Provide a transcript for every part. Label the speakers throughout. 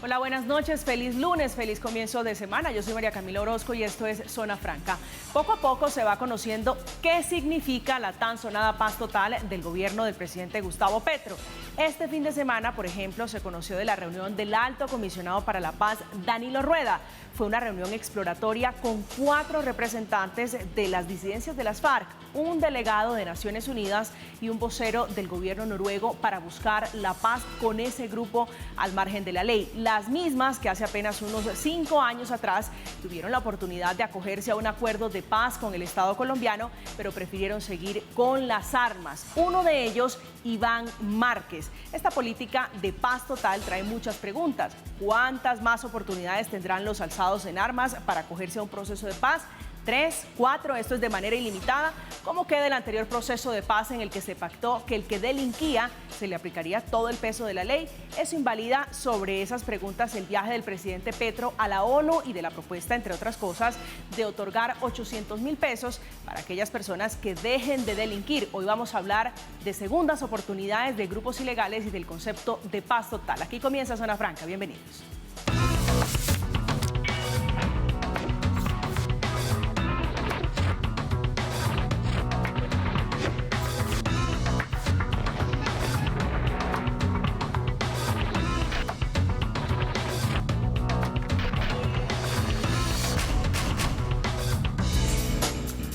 Speaker 1: Hola, buenas noches, feliz lunes, feliz comienzo de semana. Yo soy María Camila Orozco y esto es Zona Franca. Poco a poco se va conociendo qué significa la tan sonada paz total del gobierno del presidente Gustavo Petro. Este fin de semana, por ejemplo, se conoció de la reunión del Alto Comisionado para la Paz, Danilo Rueda. Fue una reunión exploratoria con 4 representantes de las disidencias de las FARC, un delegado de Naciones Unidas y un vocero del gobierno noruego para buscar la paz con ese grupo al margen de la ley. Las mismas que hace apenas unos 5 años atrás tuvieron la oportunidad de acogerse a un acuerdo de paz con el Estado colombiano, pero prefirieron seguir con las armas. Uno de ellos, Iván Márquez. Esta política de paz total trae muchas preguntas. ¿Cuántas más oportunidades tendrán los alzados en armas para acogerse a un proceso de paz? 3, 4, esto es de manera ilimitada. ¿Cómo queda el anterior proceso de paz en el que se pactó que el que delinquía se le aplicaría todo el peso de la ley? Eso invalida sobre esas preguntas el viaje del presidente Petro a la ONU y de la propuesta, entre otras cosas, de otorgar 800.000 pesos para aquellas personas que dejen de delinquir. Hoy vamos a hablar de segundas oportunidades de grupos ilegales y del concepto de paz total. Aquí comienza Zona Franca. Bienvenidos.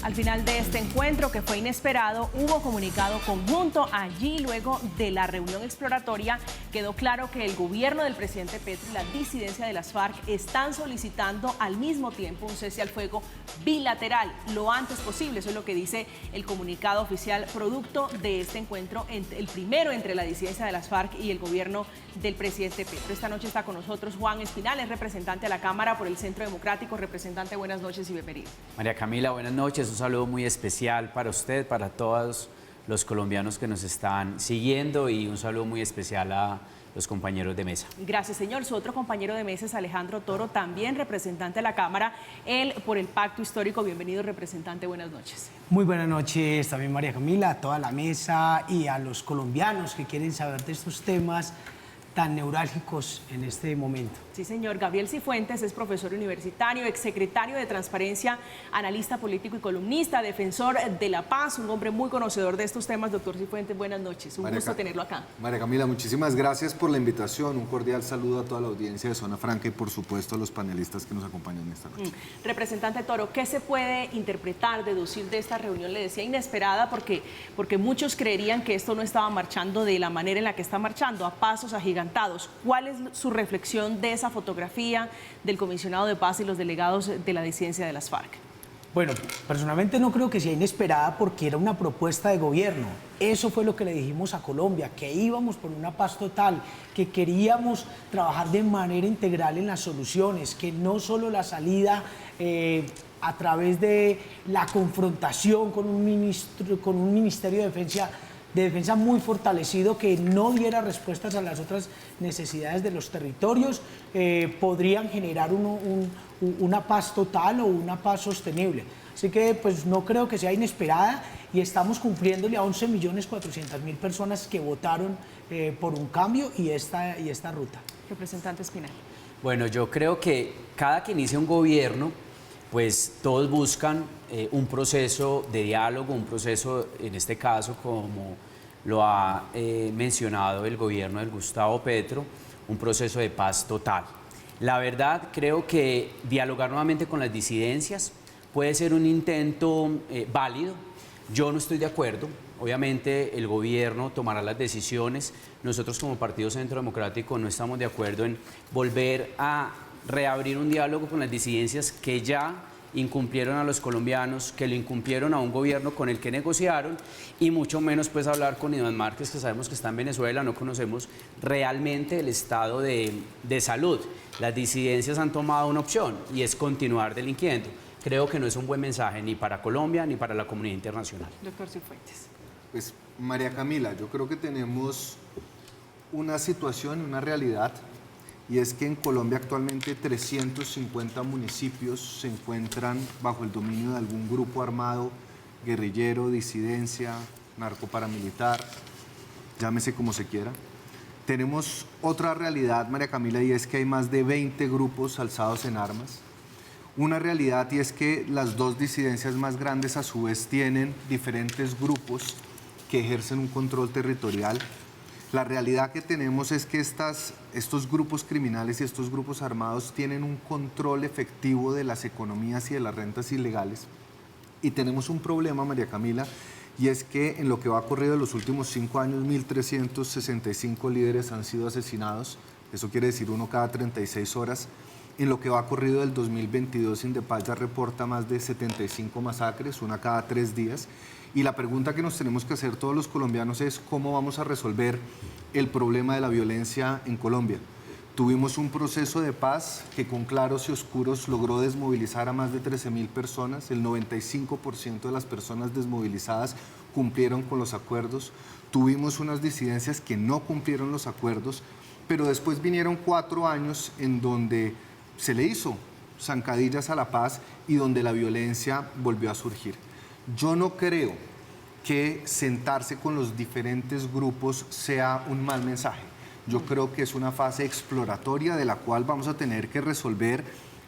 Speaker 1: Al final de este encuentro, que fue inesperado, hubo comunicado conjunto. Allí, luego de la reunión exploratoria, quedó claro que el gobierno del presidente Petro y la disidencia de las FARC están solicitando al mismo tiempo un cese al fuego bilateral lo antes posible. Eso es lo que dice el comunicado oficial producto de este encuentro, el primero entre la disidencia de las FARC y el gobierno del presidente Petro. Esta noche está con nosotros Juan Espinal, es representante a la Cámara por el Centro Democrático. Representante, buenas noches y bienvenido.
Speaker 2: María Camila, buenas noches. Un saludo muy especial para usted, para todos los colombianos que nos están siguiendo y un saludo muy especial a los compañeros de mesa.
Speaker 1: Gracias, señor. Su otro compañero de mesa es Alejandro Toro, también representante de la Cámara, él por el Pacto Histórico. Bienvenido, representante, buenas noches.
Speaker 3: Muy buenas noches también, María Camila, a toda la mesa y a los colombianos que quieren saber de estos temas tan neurálgicos en este momento.
Speaker 1: Sí, señor. Gabriel Cifuentes es profesor universitario, exsecretario de Transparencia, analista político y columnista, defensor de la paz, un hombre muy conocedor de estos temas. Doctor Cifuentes, buenas noches. Un gusto tenerlo acá.
Speaker 4: María Camila, muchísimas gracias por la invitación. Un cordial saludo a toda la audiencia de Zona Franca y, por supuesto, a los panelistas que nos acompañan esta noche.
Speaker 1: Representante Toro, ¿qué se puede interpretar, deducir de esta reunión? Le decía inesperada porque muchos creerían que esto no estaba marchando de la manera en la que está marchando, a pasos agigantados. ¿Cuál es su reflexión de esa fotografía del comisionado de paz y los delegados de la disidencia de las FARC?
Speaker 3: Bueno, personalmente no creo que sea inesperada porque era una propuesta de gobierno. Eso fue lo que le dijimos a Colombia, que íbamos por una paz total, que queríamos trabajar de manera integral en las soluciones, que no solo la salida a través de la confrontación con un Ministerio de Defensa muy fortalecido que no diera respuestas a las otras necesidades de los territorios, podrían generar una paz total o una paz sostenible. Así que pues no creo que sea inesperada y estamos cumpliéndole a 11.400.000 personas que votaron por un cambio y esta ruta.
Speaker 1: Representante Espinal.
Speaker 2: Bueno, yo creo que cada que inicia un gobierno, pues todos buscan un proceso de diálogo, un proceso, en este caso, como lo ha mencionado el gobierno del Gustavo Petro, un proceso de paz total. La verdad, creo que dialogar nuevamente con las disidencias puede ser un intento válido. Yo no estoy de acuerdo. Obviamente el gobierno tomará las decisiones. Nosotros como Partido Centro Democrático no estamos de acuerdo en volver a reabrir un diálogo con las disidencias que ya incumplieron a los colombianos, que lo incumplieron a un gobierno con el que negociaron, y mucho menos pues hablar con Iván Márquez, que sabemos que está en Venezuela. No conocemos realmente el estado de salud. Las disidencias han tomado una opción y es continuar delinquiendo. Creo que no es un buen mensaje ni para Colombia ni para la comunidad internacional.
Speaker 1: Doctor Cifuentes.
Speaker 4: Pues, María Camila, yo creo que tenemos una situación, una realidad, y es que en Colombia actualmente 350 municipios se encuentran bajo el dominio de algún grupo armado, guerrillero, disidencia, narcoparamilitar, llámese como se quiera. Tenemos otra realidad, María Camila, y es que hay más de 20 grupos alzados en armas. Una realidad, y es que las dos disidencias más grandes a su vez tienen diferentes grupos que ejercen un control territorial. La realidad que tenemos es que estos grupos criminales y estos grupos armados tienen un control efectivo de las economías y de las rentas ilegales. Y tenemos un problema, María Camila, y es que en lo que va corrido en los últimos 5 años, 1.365 líderes han sido asesinados. Eso quiere decir uno cada 36 horas. En lo que va corrido del 2022, Indepaz ya reporta más de 75 masacres, una cada 3 días. Y la pregunta que nos tenemos que hacer todos los colombianos es cómo vamos a resolver el problema de la violencia en Colombia. Tuvimos un proceso de paz que con claros y oscuros logró desmovilizar a más de 13.000 personas. El 95% de las personas desmovilizadas cumplieron con los acuerdos. Tuvimos unas disidencias que no cumplieron los acuerdos, pero después vinieron 4 años en donde se le hizo zancadillas a la paz y donde la violencia volvió a surgir. Yo no creo que sentarse con los diferentes grupos sea un mal mensaje. Yo creo que es una fase exploratoria de la cual vamos a tener que resolver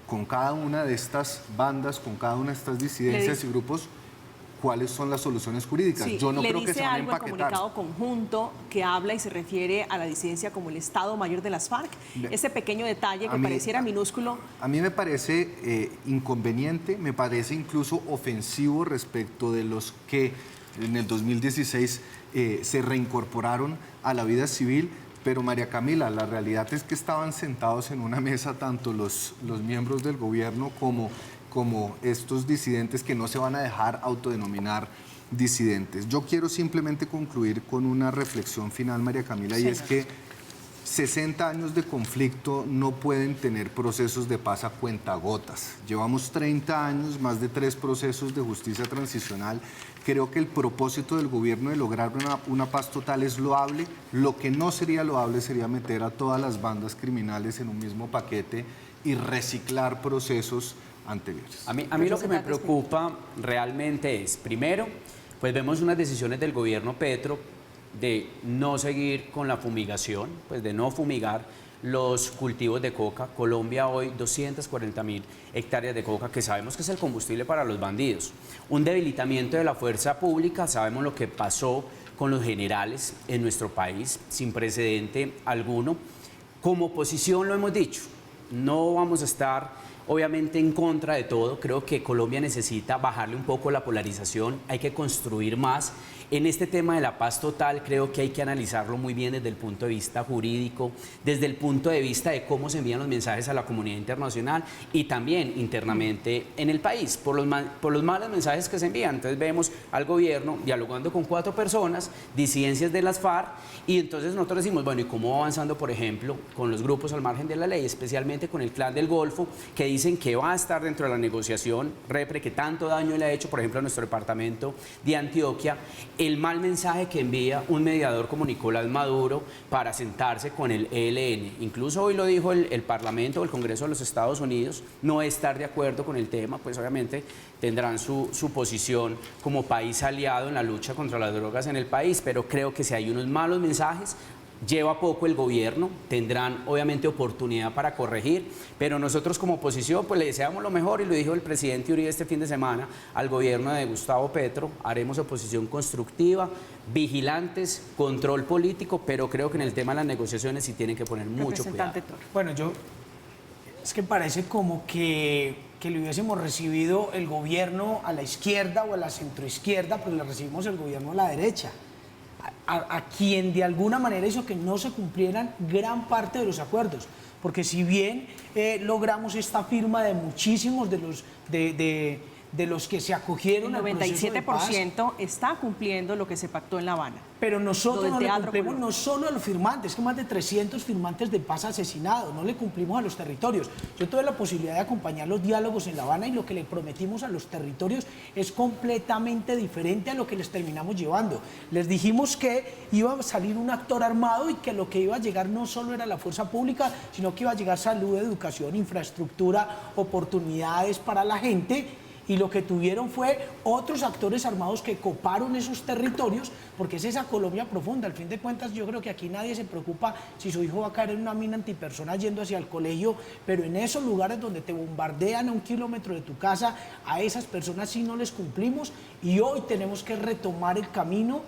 Speaker 4: con cada una de estas bandas, con cada una de estas disidencias y grupos, cuáles son las soluciones jurídicas.
Speaker 1: Sí,
Speaker 4: yo no creo que se van a
Speaker 1: algo
Speaker 4: empaquetar.
Speaker 1: el comunicado conjunto que habla y se refiere a la disidencia como el Estado Mayor de las FARC. Ese pequeño detalle que pareciera minúsculo. A mí
Speaker 4: me parece inconveniente, me parece incluso ofensivo respecto de los que en el 2016 se reincorporaron a la vida civil. Pero María Camila, la realidad es que estaban sentados en una mesa tanto los miembros del gobierno como estos disidentes que no se van a dejar autodenominar disidentes. Yo quiero simplemente concluir con una reflexión final, María Camila, y es que 60 años de conflicto no pueden tener procesos de paz a cuentagotas. Llevamos 30 años, más de 3 procesos de justicia transicional. Creo que el propósito del gobierno de lograr una paz total es loable. Lo que no sería loable sería meter a todas las bandas criminales en un mismo paquete y reciclar procesos anteriores.
Speaker 2: A mí lo que me preocupa realmente es, primero, pues vemos unas decisiones del gobierno Petro de no seguir con la fumigación, pues de no fumigar los cultivos de coca. Colombia hoy 240.000 hectáreas de coca, que sabemos que es el combustible para los bandidos. Un debilitamiento de la fuerza pública, sabemos lo que pasó con los generales en nuestro país, sin precedente alguno. Como oposición lo hemos dicho, no vamos a estar obviamente en contra de todo. Creo que Colombia necesita bajarle un poco la polarización, hay que construir más. En este tema de la paz total creo que hay que analizarlo muy bien desde el punto de vista jurídico, desde el punto de vista de cómo se envían los mensajes a la comunidad internacional y también internamente en el país, por los malos mensajes que se envían. Entonces vemos al gobierno dialogando con 4 personas, disidencias de las FARC, y entonces nosotros decimos, bueno, ¿y cómo va avanzando, por ejemplo, con los grupos al margen de la ley, especialmente con el Clan del Golfo, que dicen que va a estar dentro de la negociación REPRE, que tanto daño le ha hecho, por ejemplo, a nuestro departamento de Antioquia? El mal mensaje que envía un mediador como Nicolás Maduro para sentarse con el ELN. Incluso hoy lo dijo el Parlamento o el Congreso de los Estados Unidos, no estar de acuerdo con el tema, pues obviamente tendrán su posición como país aliado en la lucha contra las drogas en el país, pero creo que si hay unos malos mensajes, lleva poco el gobierno, tendrán obviamente oportunidad para corregir, pero nosotros como oposición pues le deseamos lo mejor, y lo dijo el presidente Uribe este fin de semana al gobierno de Gustavo Petro: haremos oposición constructiva, vigilantes, control político, pero creo que en el tema de las negociaciones sí tienen que poner mucho cuidado.
Speaker 3: Bueno, es que parece como que le hubiésemos recibido el gobierno a la izquierda o a la centroizquierda, pues le recibimos el gobierno a la derecha. A quien de alguna manera hizo que no se cumplieran gran parte de los acuerdos, porque si bien logramos esta firma de muchísimos de los que se acogieron al proceso de paz,
Speaker 1: 97% está cumpliendo lo que se pactó en La Habana.
Speaker 3: Pero nosotros no le cumplimos no solo a los firmantes, que más de 300 firmantes de paz asesinados, no le cumplimos a los territorios. Yo tuve la posibilidad de acompañar los diálogos en La Habana, y lo que le prometimos a los territorios es completamente diferente a lo que les terminamos llevando. Les dijimos que iba a salir un actor armado y que lo que iba a llegar no solo era la fuerza pública, sino que iba a llegar salud, educación, infraestructura, oportunidades para la gente. y lo que tuvieron fue otros actores armados que coparon esos territorios, porque es esa Colombia profunda. Al fin de cuentas, yo creo que aquí nadie se preocupa si su hijo va a caer en una mina antipersona yendo hacia el colegio, pero en esos lugares donde te bombardean a 1 kilómetro de tu casa, a esas personas sí no les cumplimos, y hoy tenemos que retomar el camino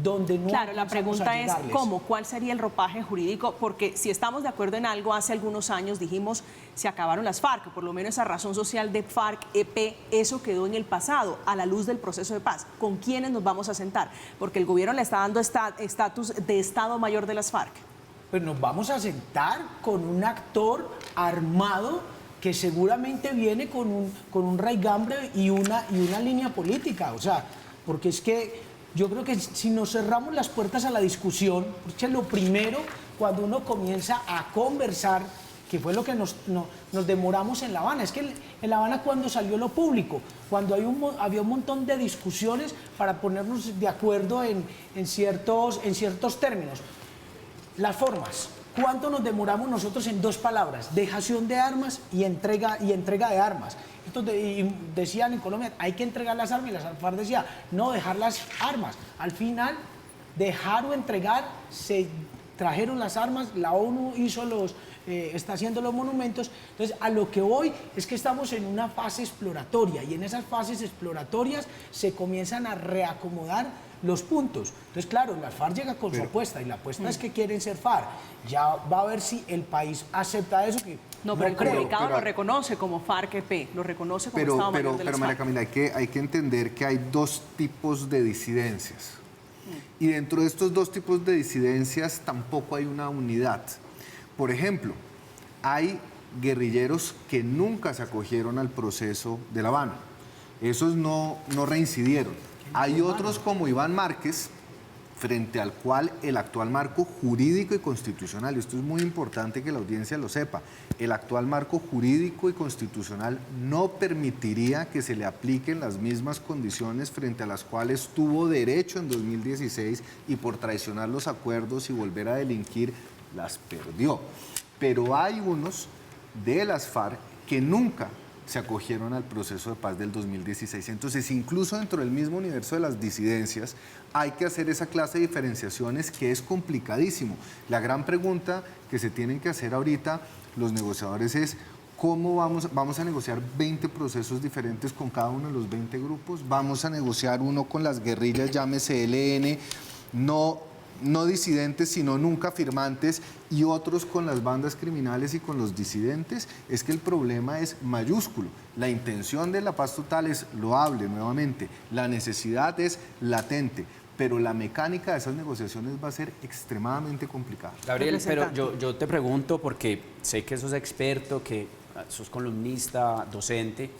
Speaker 3: donde no.
Speaker 1: Claro, la pregunta es ¿cómo? ¿Cuál sería el ropaje jurídico? Porque si estamos de acuerdo en algo, hace algunos años dijimos se acabaron las FARC, por lo menos esa razón social de FARC-EP, eso quedó en el pasado, a la luz del proceso de paz. ¿Con quiénes nos vamos a sentar? Porque el gobierno le está dando estatus de Estado Mayor de las FARC.
Speaker 3: Pues nos vamos a sentar con un actor armado que seguramente viene con un raigambre y una línea política, o sea, porque es que yo creo que si nos cerramos las puertas a la discusión, porque lo primero, cuando uno comienza a conversar, que fue lo que nos demoramos en La Habana, es que en La Habana cuando salió lo público, cuando había un montón de discusiones para ponernos de acuerdo en ciertos términos. Las formas. ¿Cuánto nos demoramos nosotros en 2 palabras? Dejación de armas y entrega de armas. Entonces, y decían en Colombia, hay que entregar las armas, y la FARC decía, no, dejar las armas. Al final, dejar o entregar, se trajeron las armas, la ONU está haciendo los monumentos. Entonces, a lo que voy es que estamos en una fase exploratoria, y en esas fases exploratorias se comienzan a reacomodar los puntos. Entonces, claro, la FARC llega con su apuesta, y la apuesta es que quieren ser FARC. Ya va a ver si el país acepta eso.
Speaker 1: No, pero el comunicado lo reconoce como FARC-EP, lo reconoce como Estado Mayor de las FARC.
Speaker 4: Pero María Camila, hay que entender que hay 2 tipos de disidencias. Y dentro de estos 2 tipos de disidencias tampoco hay una unidad. Por ejemplo, hay guerrilleros que nunca se acogieron al proceso de La Habana. Esos no reincidieron. Hay otros como Iván Márquez, frente al cual el actual marco jurídico y constitucional, y esto es muy importante que la audiencia lo sepa, el actual marco jurídico y constitucional no permitiría que se le apliquen las mismas condiciones frente a las cuales tuvo derecho en 2016 y por traicionar los acuerdos y volver a delinquir las perdió. Pero hay unos de las FARC que nunca se acogieron al proceso de paz del 2016. Entonces, incluso dentro del mismo universo de las disidencias, hay que hacer esa clase de diferenciaciones que es complicadísimo. La gran pregunta que se tienen que hacer ahorita los negociadores es ¿cómo vamos a negociar 20 procesos diferentes con cada uno de los 20 grupos? ¿Vamos a negociar uno con las guerrillas, llámese ELN, no disidentes, sino nunca firmantes, y otros con las bandas criminales y con los disidentes? Es que el problema es mayúsculo. La intención de la paz total es loable, nuevamente. La necesidad es latente, pero la mecánica de esas negociaciones va a ser extremadamente complicada.
Speaker 2: Gabriel, pero yo te pregunto, porque sé que sos experto, que sos columnista, docente.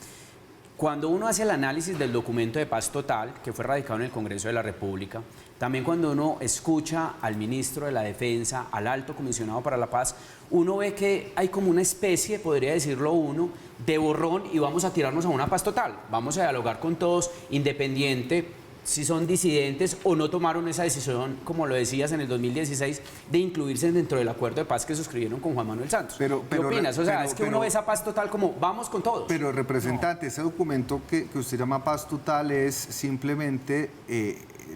Speaker 2: Cuando uno hace el análisis del documento de paz total, que fue radicado en el Congreso de la República, también cuando uno escucha al ministro de la Defensa, al alto comisionado para la paz, uno ve que hay como una especie, podría decirlo uno, de borrón, y vamos a tirarnos a una paz total. Vamos a dialogar con todos, independiente si son disidentes o no tomaron esa decisión, como lo decías en el 2016, de incluirse dentro del acuerdo de paz que suscribieron con Juan Manuel Santos. ¿Qué opinas? O sea, es que uno ve esa paz total como vamos con todos.
Speaker 4: Pero, representante, ese documento que usted llama paz total es simplemente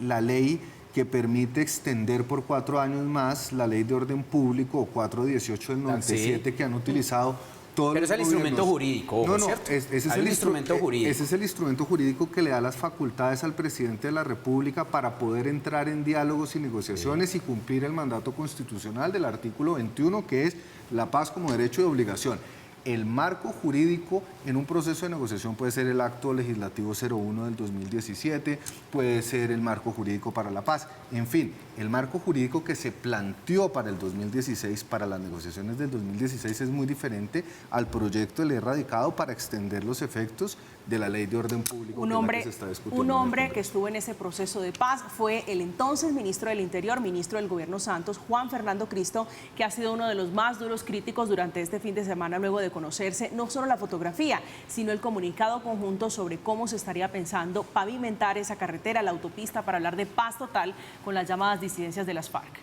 Speaker 4: la ley que permite extender por 4 años más la ley de orden público, o 418 del 97, que han utilizado todos
Speaker 2: Pero
Speaker 4: los
Speaker 2: es el instrumento jurídico, ¿cierto?
Speaker 4: Ese es el instrumento jurídico. Ese es el instrumento jurídico que le da las facultades al presidente de la República para poder entrar en diálogos y negociaciones y cumplir el mandato constitucional del artículo 21, que es la paz como derecho y obligación. El marco jurídico en un proceso de negociación puede ser el acto legislativo 01 del 2017, puede ser el marco jurídico para la paz. En fin, el marco jurídico que se planteó para el 2016, para las negociaciones del 2016, es muy diferente al proyecto de ley radicado para extender los efectos de la ley de orden público.
Speaker 1: Un hombre que estuvo en ese proceso de paz fue el entonces ministro del Interior, ministro del Gobierno Santos, Juan Fernando Cristo, que ha sido uno de los más duros críticos durante este fin de semana, luego de conocerse no solo la fotografía, sino el comunicado conjunto sobre cómo se estaría pensando pavimentar esa carretera, la autopista, para hablar de paz total con las llamadas disidencias de las FARC.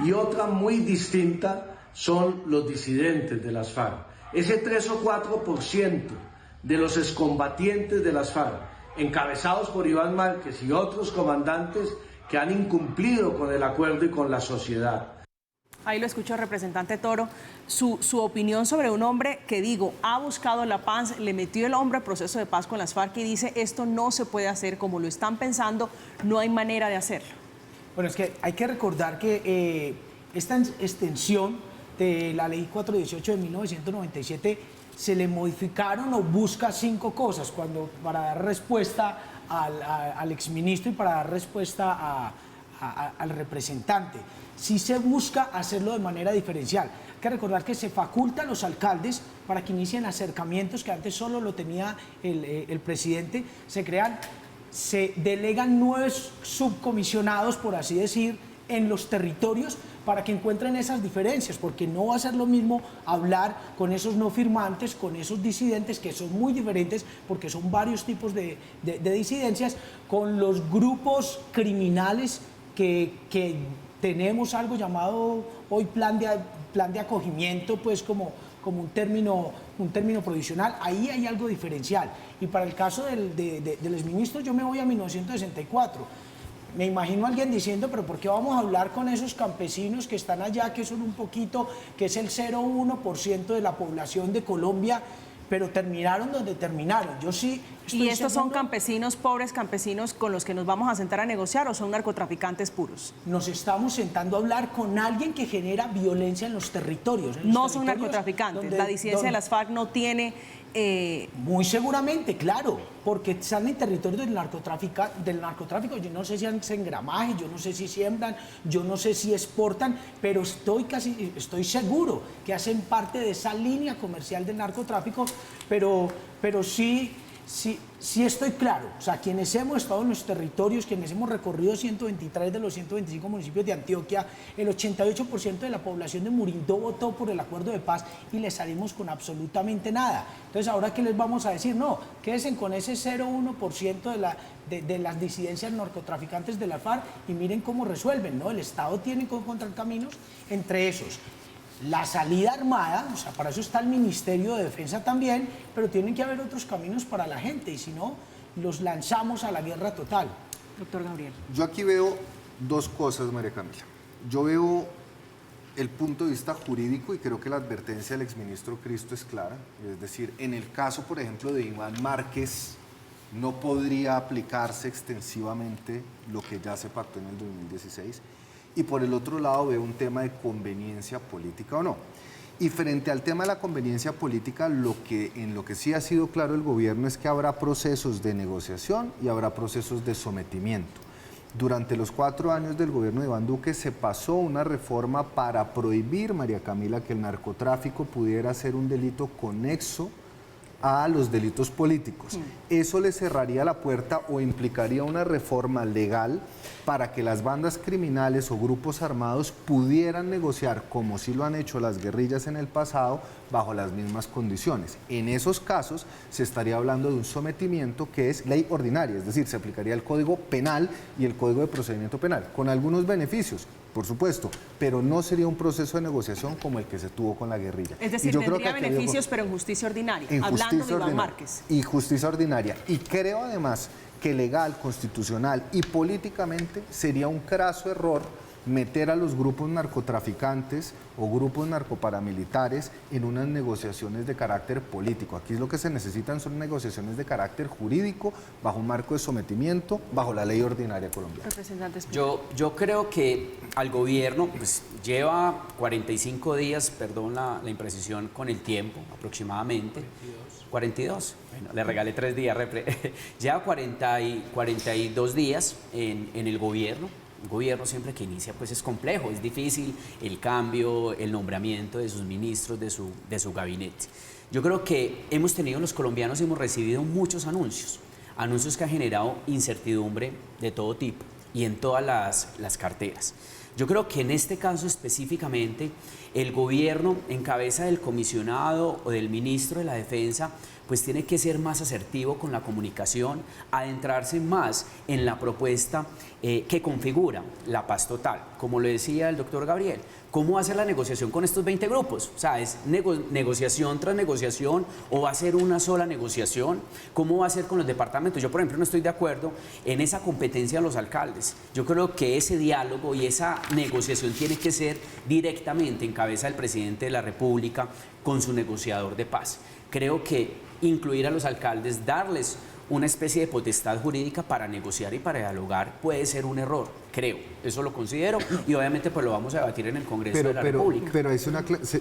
Speaker 5: Y otra muy distinta son los disidentes de las FARC. Ese 3 o 4% de los excombatientes de las FARC, encabezados por Iván Márquez y otros comandantes que han incumplido con el acuerdo y con la sociedad.
Speaker 1: Ahí lo escucho, representante Toro, su opinión sobre un hombre que, digo, ha buscado la paz, le metió el hombro al proceso de paz con las FARC y dice, esto no se puede hacer como lo están pensando, no hay manera de hacerlo.
Speaker 3: Bueno, es que hay que recordar que esta extensión de la ley 418 de 1997 se le modificaron o busca 5 cosas para dar respuesta al exministro y para dar respuesta al representante. Sí se busca hacerlo de manera diferencial. Hay que recordar que se faculta a los alcaldes para que inicien acercamientos que antes solo lo tenía el presidente. Se delegan 9 subcomisionados, por así decir, en los territorios para que encuentren esas diferencias, porque no va a ser lo mismo hablar con esos no firmantes, con esos disidentes, que son muy diferentes, porque son varios tipos de disidencias, con los grupos criminales que tenemos algo llamado hoy plan de acogimiento, pues como un término provisional. Ahí hay algo diferencial. Y para el caso del exministro, yo me voy a 1964. Me imagino a alguien diciendo, pero ¿por qué vamos a hablar con esos campesinos que están allá, que son un poquito, que es el 0,1% de la población de Colombia, pero terminaron donde terminaron? Yo sí estoy
Speaker 1: ¿Y estos son
Speaker 3: seguro,
Speaker 1: campesinos, pobres campesinos con los que nos vamos a sentar a negociar o son narcotraficantes puros?
Speaker 3: nos estamos sentando a hablar con alguien que genera violencia en los territorios.
Speaker 1: No son narcotraficantes, la disidencia de las FARC no tiene...
Speaker 3: Muy seguramente, claro, porque están en territorio del narcotráfico. Yo no sé si hacen gramaje, yo no sé si siembran, yo no sé si exportan, pero estoy seguro que hacen parte de esa línea comercial del narcotráfico, pero sí estoy claro. O sea, quienes hemos estado en los territorios, quienes hemos recorrido 123 de los 125 municipios de Antioquia, el 88% de la población de Murindó votó por el acuerdo de paz y les salimos con absolutamente nada. Entonces, ¿ahora qué les vamos a decir? No, quédense con ese 0,1% de las disidencias narcotraficantes de la FARC y miren cómo resuelven, ¿no? El Estado tiene que encontrar caminos, entre esos la salida armada, o sea, para eso está el Ministerio de Defensa también, pero tienen que haber otros caminos para la gente y si no, los lanzamos a la guerra total.
Speaker 1: Doctor Gabriel.
Speaker 4: Yo aquí veo 2 cosas, María Camila. Yo veo el punto de vista jurídico y creo que la advertencia del exministro Cristo es clara. Es decir, en el caso, por ejemplo, de Iván Márquez, no podría aplicarse extensivamente lo que ya se pactó en el 2016. Y por el otro lado veo un tema de conveniencia política o no. Y frente al tema de la conveniencia política, en lo que sí ha sido claro el gobierno es que habrá procesos de negociación y habrá procesos de sometimiento. Durante los 4 años del gobierno de Iván Duque se pasó una reforma para prohibir, María Camila, que el narcotráfico pudiera ser un delito conexo a los delitos políticos. Eso le cerraría la puerta o implicaría una reforma legal para que las bandas criminales o grupos armados pudieran negociar, como sí lo han hecho las guerrillas en el pasado, bajo las mismas condiciones. En esos casos se estaría hablando de un sometimiento que es ley ordinaria, es decir, se aplicaría el Código Penal y el Código de Procedimiento Penal, con algunos beneficios, por supuesto, pero no sería un proceso de negociación como el que se tuvo con la guerrilla.
Speaker 1: Es decir, tendría beneficios, pero en justicia ordinaria, hablando de Iván Márquez.
Speaker 4: Y justicia ordinaria. Y creo además que legal, constitucional y políticamente sería un craso error meter a los grupos narcotraficantes o grupos narcoparamilitares en unas negociaciones de carácter político. Aquí lo que se necesitan son negociaciones de carácter jurídico, bajo un marco de sometimiento, bajo la ley ordinaria colombiana.
Speaker 2: Yo creo que al gobierno pues, lleva 45 días, perdón la imprecisión con el tiempo, aproximadamente. 42. Bueno, le regalé 3 días. Lleva 42 días en el gobierno. Un gobierno siempre que inicia pues es complejo, es difícil el cambio, el nombramiento de sus ministros, de su gabinete. Yo creo que los colombianos hemos recibido muchos anuncios que han generado incertidumbre de todo tipo y en todas las carteras. Yo creo que en este caso específicamente el gobierno en cabeza del comisionado o del ministro de la Defensa pues tiene que ser más asertivo con la comunicación, adentrarse más en la propuesta que configura la paz total. Como lo decía el doctor Gabriel, ¿cómo va a ser la negociación con estos 20 grupos? O sea, ¿es negociación tras negociación o va a ser una sola negociación? ¿Cómo va a ser con los departamentos? Yo, por ejemplo, no estoy de acuerdo en esa competencia de los alcaldes. Yo creo que ese diálogo y esa negociación tiene que ser directamente en cabeza del presidente de la República con su negociador de paz. Creo que incluir a los alcaldes, darles una especie de potestad jurídica para negociar y para dialogar puede ser un error, creo, eso lo considero y obviamente pues lo vamos a debatir en el Congreso de la República.
Speaker 4: Pero es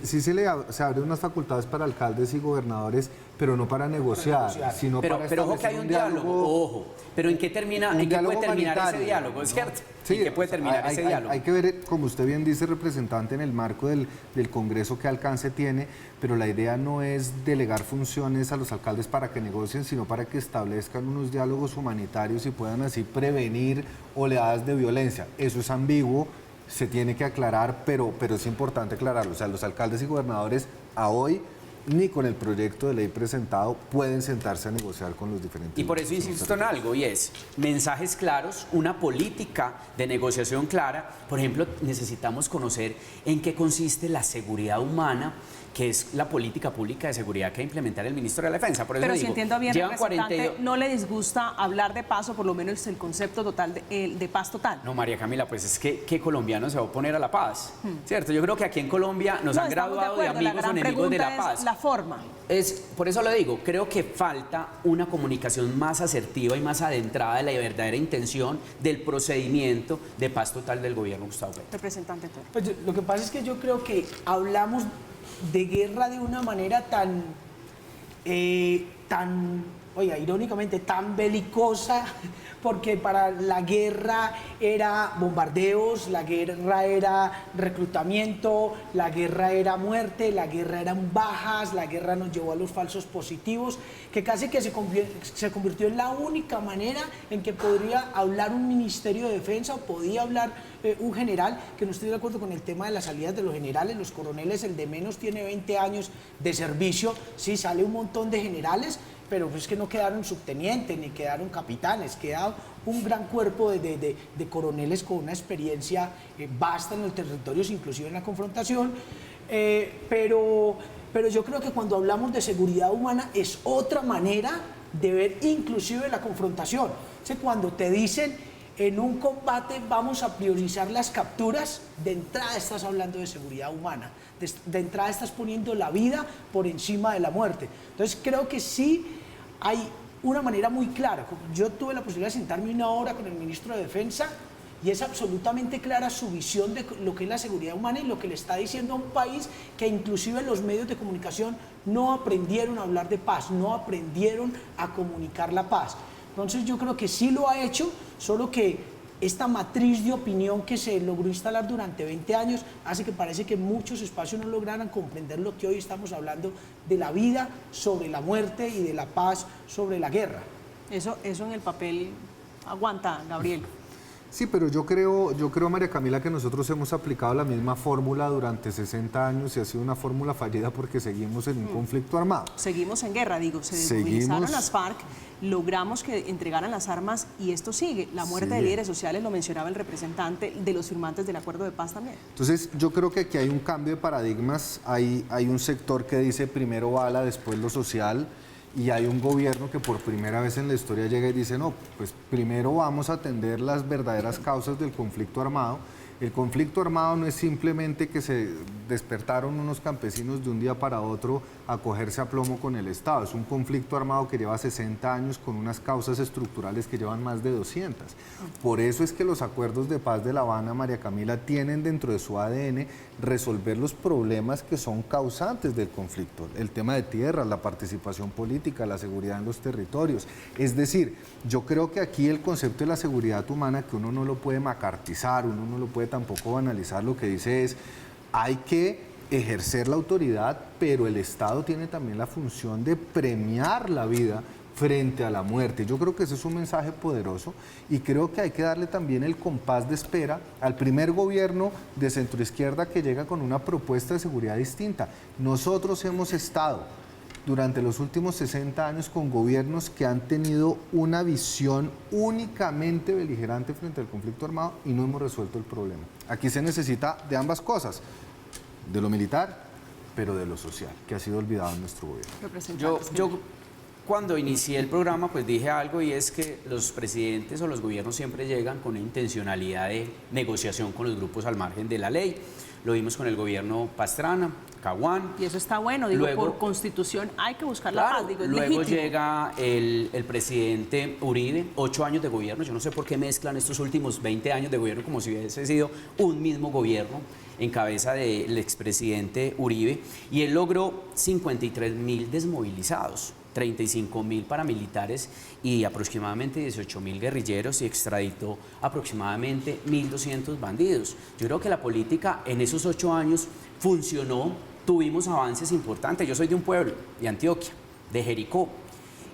Speaker 4: sí se abren unas facultades para alcaldes y gobernadores, pero no para negociar, sino
Speaker 2: pero
Speaker 4: para
Speaker 2: ojo que hay un diálogo, ojo, pero ¿en qué termina, en qué puede terminar ese diálogo, ¿cierto?
Speaker 4: Sí,
Speaker 2: ¿En qué puede terminar ese diálogo?
Speaker 4: Hay que ver, como usted bien dice, representante, en el marco del Congreso qué alcance tiene, pero la idea no es delegar funciones a los alcaldes para que negocien, sino para que establezcan unos diálogos humanitarios y puedan así prevenir oleadas de violencia. Eso es ambiguo, se tiene que aclarar, pero es importante aclararlo. O sea, los alcaldes y gobernadores a hoy, ni con el proyecto de ley presentado, pueden sentarse a negociar con los diferentes.
Speaker 2: Y por eso insisto en algo, y es mensajes claros, una política de negociación clara. Por ejemplo, necesitamos conocer en qué consiste la seguridad humana, que es la política pública de seguridad que va a implementar el ministro de la Defensa. Por eso
Speaker 1: pero
Speaker 2: digo,
Speaker 1: si entiendo bien,
Speaker 2: llevan
Speaker 1: representante,
Speaker 2: 42...
Speaker 1: no le disgusta hablar de paz, o por lo menos el concepto total de paz total.
Speaker 2: No, María Camila, pues es que ¿qué colombiano se va a oponer a la paz? ¿Cierto? Yo creo que aquí en Colombia nos han graduado de amigos o enemigos de la paz.
Speaker 1: La forma.
Speaker 2: Por eso lo digo, creo que falta una comunicación más asertiva y más adentrada de la verdadera intención del procedimiento de paz total del gobierno Gustavo Petro.
Speaker 1: Representante.
Speaker 3: Pues lo que pasa es que yo creo que hablamos de guerra de una manera oiga, irónicamente, tan belicosa, porque para la guerra era bombardeos, la guerra era reclutamiento, la guerra era muerte, la guerra eran bajas, la guerra nos llevó a los falsos positivos, que casi que se convirtió en la única manera en que podría hablar un Ministerio de Defensa o podía hablar un general, que no estoy de acuerdo con el tema de las salidas de los generales, los coroneles, el de menos tiene 20 años de servicio, sí, sale un montón de generales, pero pues es que no quedaron subtenientes ni quedaron capitanes, queda un gran cuerpo de coroneles con una experiencia vasta en los territorios, inclusive en la confrontación, pero yo creo que cuando hablamos de seguridad humana es otra manera de ver inclusive la confrontación. O sea, cuando te dicen en un combate vamos a priorizar las capturas, de entrada estás hablando de seguridad humana, de entrada estás poniendo la vida por encima de la muerte. Entonces creo que sí hay una manera muy clara. Yo tuve la posibilidad de sentarme una hora con el ministro de Defensa y es absolutamente clara su visión de lo que es la seguridad humana y lo que le está diciendo a un país que inclusive los medios de comunicación no aprendieron a hablar de paz, no aprendieron a comunicar la paz. Entonces yo creo que sí lo ha hecho, solo que esta matriz de opinión que se logró instalar durante 20 años hace que parece que muchos espacios no lograran comprender lo que hoy estamos hablando de la vida sobre la muerte y de la paz sobre la guerra.
Speaker 1: Eso en el papel aguanta, Gabriel.
Speaker 4: Sí, pero yo creo, María Camila, que nosotros hemos aplicado la misma fórmula durante 60 años y ha sido una fórmula fallida porque seguimos en un conflicto armado.
Speaker 1: Seguimos en guerra, digo, se desmovilizaron las FARC, logramos que entregaran las armas y esto sigue. La muerte de líderes sociales, lo mencionaba el representante de los firmantes del acuerdo de paz también.
Speaker 4: Entonces, yo creo que aquí hay un cambio de paradigmas, hay un sector que dice primero bala, después lo social, y hay un gobierno que por primera vez en la historia llega y dice, no, pues primero vamos a atender las verdaderas causas del conflicto armado. El conflicto armado no es simplemente que se despertaron unos campesinos de un día para otro a cogerse a plomo con el Estado. Es un conflicto armado que lleva 60 años con unas causas estructurales que llevan más de 200. Por eso es que los acuerdos de paz de La Habana, María Camila, tienen dentro de su ADN resolver los problemas que son causantes del conflicto. El tema de tierras, la participación política, la seguridad en los territorios. Es decir, yo creo que aquí el concepto de la seguridad humana, que uno no lo puede macartizar, uno no lo puede tampoco banalizar, lo que dice es, hay que ejercer la autoridad, pero el Estado tiene también la función de premiar la vida frente a la muerte. Yo creo que ese es un mensaje poderoso y creo que hay que darle también el compás de espera al primer gobierno de centroizquierda que llega con una propuesta de seguridad distinta. Nosotros hemos estado durante los últimos 60 años con gobiernos que han tenido una visión únicamente beligerante frente al conflicto armado y no hemos resuelto el problema. Aquí se necesita de ambas cosas, de lo militar, pero de lo social, que ha sido olvidado en nuestro gobierno.
Speaker 2: Yo cuando inicié el programa pues dije algo, y es que los presidentes o los gobiernos siempre llegan con una intencionalidad de negociación con los grupos al margen de la ley. Lo vimos con el gobierno Pastrana, Caguán.
Speaker 1: Y eso está bueno, digo,
Speaker 2: luego,
Speaker 1: por constitución hay que buscar la paz, digo, es
Speaker 2: luego
Speaker 1: legítimo.
Speaker 2: llega el presidente Uribe, 8 años de gobierno. Yo no sé por qué mezclan estos últimos 20 años de gobierno como si hubiese sido un mismo gobierno en cabeza del expresidente Uribe, y él logró 53.000 desmovilizados, 35.000 paramilitares y aproximadamente 18.000 guerrilleros, y extraditó aproximadamente 1.200 bandidos. Yo creo que la política en esos 8 años funcionó, tuvimos avances importantes. Yo soy de un pueblo, de Antioquia, de Jericó,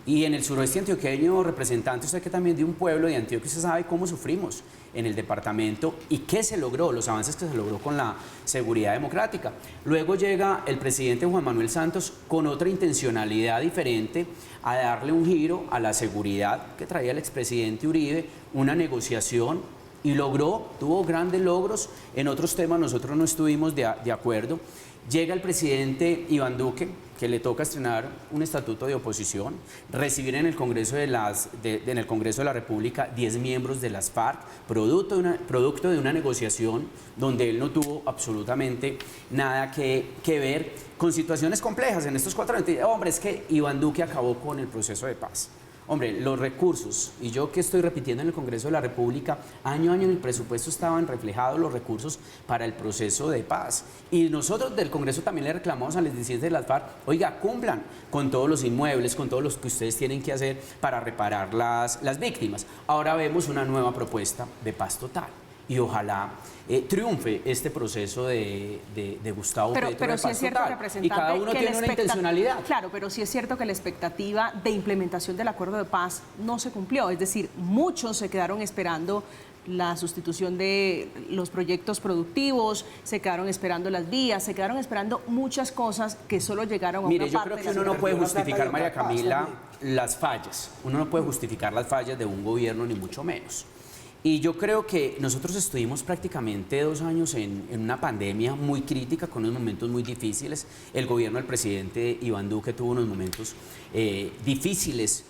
Speaker 2: y en el suroeste antioqueño, representante, usted que también de un pueblo de Antioquia, usted sabe cómo sufrimos en el departamento y qué se logró, los avances que se logró con la seguridad democrática. Luego llega el presidente Juan Manuel Santos con otra intencionalidad diferente, a darle un giro a la seguridad que traía el expresidente Uribe, una negociación, y logró, tuvo grandes logros. En otros temas nosotros no estuvimos de acuerdo. Llega el presidente Iván Duque, que le toca estrenar un estatuto de oposición, recibir en el Congreso en el Congreso de la República 10 miembros de las FARC, producto de una negociación donde él no tuvo absolutamente nada que ver, con situaciones complejas en estos 4 años. Hombre, es que Iván Duque acabó con el proceso de paz. Hombre, los recursos, y yo que estoy repitiendo en el Congreso de la República, año a año en el presupuesto estaban reflejados los recursos para el proceso de paz. Y nosotros del Congreso también le reclamamos a los dirigentes de las FARC, oiga, cumplan con todos los inmuebles, con todos los que ustedes tienen que hacer para reparar las víctimas. Ahora vemos una nueva propuesta de paz total. Y ojalá triunfe este proceso de Gustavo Petro.
Speaker 1: Pero
Speaker 2: de
Speaker 1: sí
Speaker 2: paz
Speaker 1: es cierto,
Speaker 2: total.
Speaker 1: representante,
Speaker 2: y cada uno
Speaker 1: que
Speaker 2: tiene una intencionalidad.
Speaker 1: Claro, pero sí es cierto que la expectativa de implementación del acuerdo de paz no se cumplió. Es decir, muchos se quedaron esperando la sustitución de los proyectos productivos, se quedaron esperando las vías, se quedaron esperando muchas cosas que solo llegaron a una parte.
Speaker 2: Mire, yo creo que uno no puede justificar, María Camila, las fallas. Uno no puede justificar las fallas de un gobierno, ni mucho menos. Y yo creo que nosotros estuvimos prácticamente 2 años en una pandemia muy crítica, con unos momentos muy difíciles. El gobierno del presidente Iván Duque tuvo unos momentos difíciles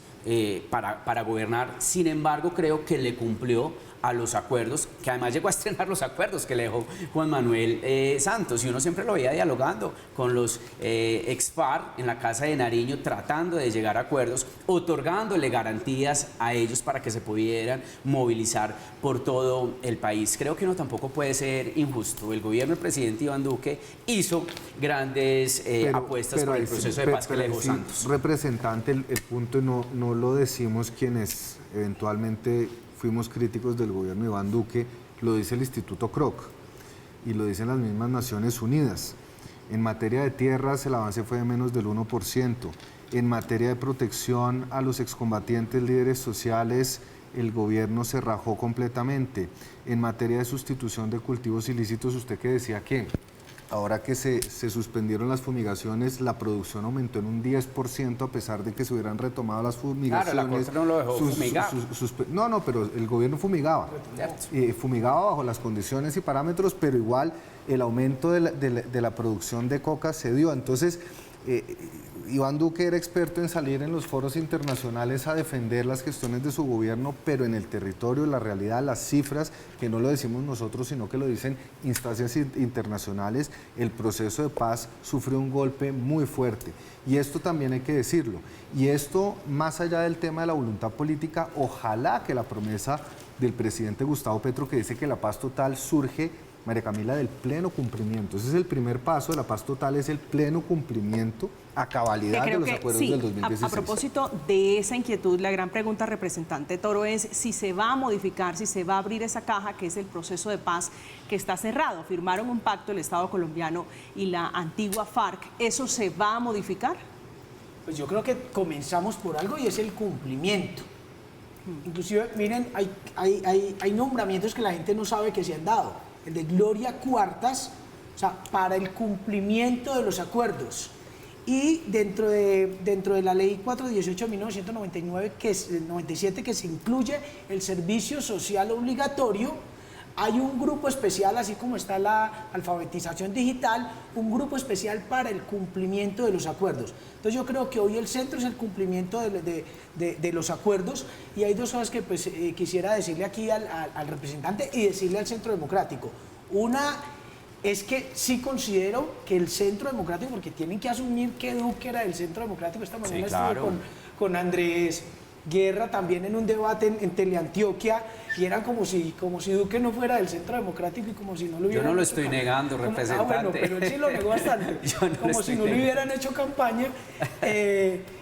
Speaker 2: para gobernar. Sin embargo, creo que le cumplió a los acuerdos, que además llegó a estrenar los acuerdos que le dejó Juan Manuel Santos, y uno siempre lo veía dialogando con los ex-FARC en la Casa de Nariño, tratando de llegar a acuerdos, otorgándole garantías a ellos para que se pudieran movilizar por todo el país. Creo que uno tampoco puede ser injusto. El gobierno del presidente Iván Duque hizo grandes apuestas por el proceso de paz que le dejó Santos.
Speaker 4: Representante, el punto no lo decimos quienes eventualmente fuimos críticos del gobierno de Iván Duque, lo dice el Instituto Kroc y lo dicen las mismas Naciones Unidas. En materia de tierras el avance fue de menos del 1%. En materia de protección a los excombatientes, líderes sociales, el gobierno se rajó completamente. En materia de sustitución de cultivos ilícitos, usted que decía que ahora que se suspendieron las fumigaciones, la producción aumentó en un 10% a pesar de que se hubieran retomado las fumigaciones.
Speaker 2: Claro, la Corte no lo dejó fumigar.
Speaker 4: No, pero el gobierno fumigaba. Fumigaba bajo las condiciones y parámetros, pero igual el aumento de la producción de coca se dio. Entonces, Iván Duque era experto en salir en los foros internacionales a defender las gestiones de su gobierno, pero en el territorio, la realidad, las cifras, que no lo decimos nosotros, sino que lo dicen instancias internacionales, el proceso de paz sufrió un golpe muy fuerte. Y esto también hay que decirlo. Y esto, más allá del tema de la voluntad política, ojalá que la promesa del presidente Gustavo Petro, que dice que la paz total surge, María Camila, del pleno cumplimiento. Ese es el primer paso de la paz total, es el pleno cumplimiento a cabalidad de los acuerdos del 2016.
Speaker 1: A propósito de esa inquietud, la gran pregunta, representante Toro, es si se va a modificar, si se va a abrir esa caja que es el proceso de paz que está cerrado. Firmaron un pacto el Estado colombiano y la antigua FARC. ¿Eso se va a modificar?
Speaker 3: Pues yo creo que comenzamos por algo y es el cumplimiento. Inclusive, miren, hay nombramientos que la gente no sabe que se han dado. El de Gloria Cuartas, o sea, para el cumplimiento de los acuerdos. y dentro de la ley 418 de 1999, 97, que se incluye el servicio social obligatorio, hay un grupo especial, así como está la alfabetización digital, un grupo especial para el cumplimiento de los acuerdos. Entonces yo creo que hoy el centro es el cumplimiento de los acuerdos, y hay dos cosas que pues, quisiera decirle aquí al representante y decirle al Centro Democrático. Una es que sí considero que el Centro Democrático, porque tienen que asumir que Duque era del Centro Democrático, esta mañana estuve con Andrés Guerra también en un debate en Teleantioquia, y eran como si Duque no fuera del Centro Democrático y como si no lo hubieran.
Speaker 2: Yo no lo
Speaker 3: hecho
Speaker 2: estoy negando, representante.
Speaker 3: Bueno, pero él sí lo negó bastante. Como si no le hubieran hecho campaña.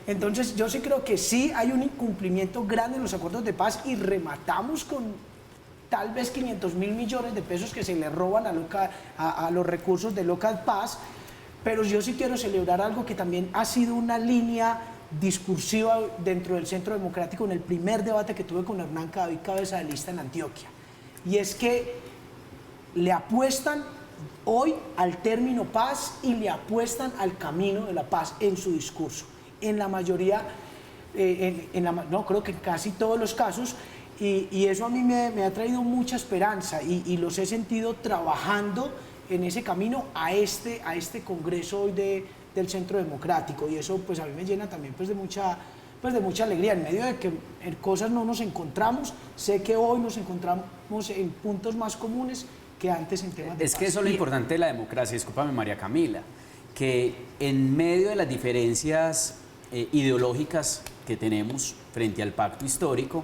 Speaker 3: Entonces yo sí creo que sí hay un incumplimiento grande en los acuerdos de paz, y rematamos con tal vez 500.000 millones de pesos que se le roban a los recursos de Local Paz. Pero yo sí quiero celebrar algo que también ha sido una línea discursiva dentro del Centro Democrático en el primer debate que tuve con Hernán Cadavid, cabeza de lista en Antioquia, y es que le apuestan hoy al término paz y le apuestan al camino de la paz en su discurso, en la mayoría, no, creo que en casi todos los casos, y eso a mí me ha traído mucha esperanza, y los he sentido trabajando en ese camino a este Congreso hoy del Centro Democrático, y eso pues a mí me llena también pues de mucha alegría, en medio de que en cosas no nos encontramos. Sé que hoy nos encontramos en puntos más comunes que antes en temas de
Speaker 2: Es
Speaker 3: paz.
Speaker 2: que eso es lo importante de la democracia, discúlpame María Camila, que en medio de las diferencias ideológicas que tenemos frente al pacto histórico,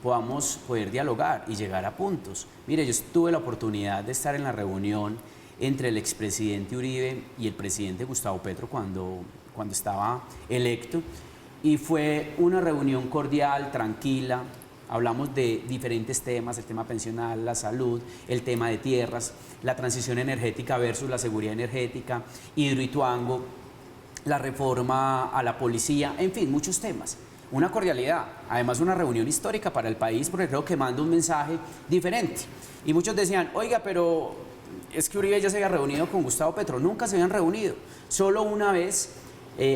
Speaker 2: podamos poder dialogar y llegar a puntos. Mire, yo tuve la oportunidad de estar en la reunión entre el expresidente Uribe y el presidente Gustavo Petro cuando estaba electo, y fue una reunión cordial, tranquila. Hablamos de diferentes temas: el tema pensional, la salud, el tema de tierras, la transición energética versus la seguridad energética, Hidroituango, la reforma a la policía, en fin, muchos temas. Una cordialidad, además una reunión histórica para el país, porque creo que manda un mensaje diferente. Y muchos decían, oiga, pero es que Uribe ya se había reunido con Gustavo Petro. Nunca se habían reunido, solo una vez,